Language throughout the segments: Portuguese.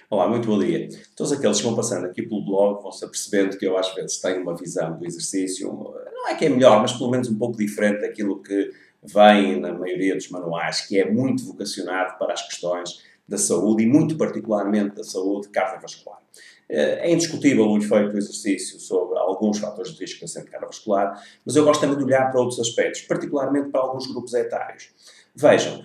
Olá, muito bom dia. Todos aqueles que vão passando aqui pelo blog vão-se apercebendo que eu às vezes tenho uma visão do exercício, não é que é melhor, mas pelo menos um pouco diferente daquilo que vem na maioria dos manuais, que é muito vocacionado para as questões da saúde e muito particularmente da saúde cardiovascular. É indiscutível o efeito do exercício sobre alguns fatores de risco de acidente cardiovascular, mas eu gosto também de olhar para outros aspectos, particularmente para alguns grupos etários. Vejam,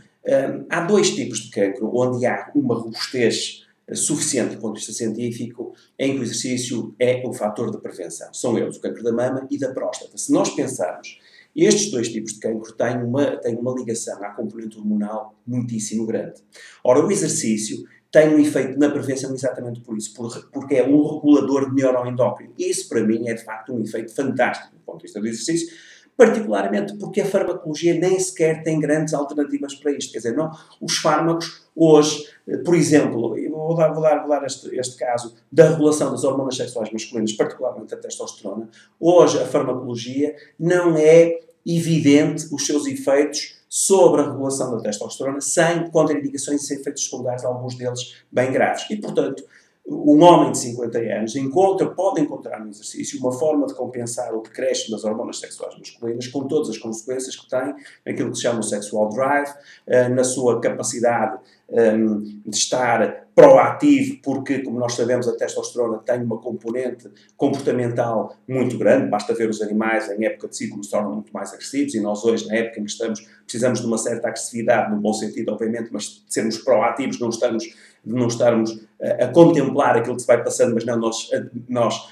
há dois tipos de cancro onde há uma robustez suficiente do ponto de vista científico em que o exercício é um fator de prevenção. São eles o cancro da mama e da próstata. Se nós pensarmos, estes dois tipos de cancro têm uma ligação à componente hormonal muitíssimo grande. Ora, o exercício tem um efeito na prevenção exatamente por isso, porque é um regulador neuroendócrino. E isso, para mim, é de facto um efeito fantástico do ponto de vista do exercício, particularmente porque a farmacologia nem sequer tem grandes alternativas para isto. Quer dizer, não, os fármacos hoje, por exemplo, eu vou dar este caso da regulação das hormonas sexuais masculinas, particularmente a testosterona. Hoje a farmacologia não é evidente os seus efeitos sobre a regulação da testosterona, sem contraindicações e sem efeitos secundários, alguns deles bem graves. E, portanto, um homem de 50 anos pode encontrar no exercício uma forma de compensar o decréscimo das hormonas sexuais masculinas, com todas as consequências que tem naquilo que se chama o sexual drive, na sua capacidade de estar proativo, porque, como nós sabemos, a testosterona tem uma componente comportamental muito grande. Basta ver os animais em época de ciclo se tornam muito mais agressivos, e nós hoje, na época em que estamos, precisamos de uma certa agressividade, no bom sentido, obviamente, mas de sermos proativos, não estarmos a contemplar aquilo que se vai passando, mas não nós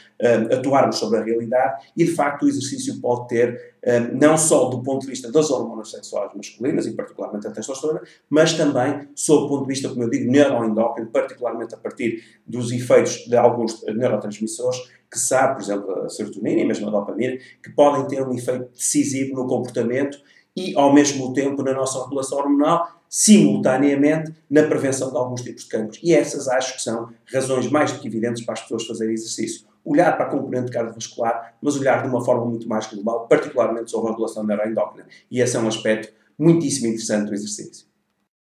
atuarmos sobre a realidade. E, de facto, o exercício pode ter, não só do ponto de vista das hormonas sexuais masculinas, e particularmente a testosterona, mas também, sob o ponto de vista, como eu digo, neuroendócrino, particularmente a partir dos efeitos de alguns neurotransmissores, que sabe, por exemplo, a serotonina e mesmo a dopamina, que podem ter um efeito decisivo no comportamento e, ao mesmo tempo, na nossa regulação hormonal, simultaneamente na prevenção de alguns tipos de cancros. E essas acho que são razões mais do que evidentes para as pessoas fazerem exercício. Olhar para a componente cardiovascular, mas olhar de uma forma muito mais global, particularmente sobre a regulação neuroendócrina. E esse é um aspecto muitíssimo interessante do exercício.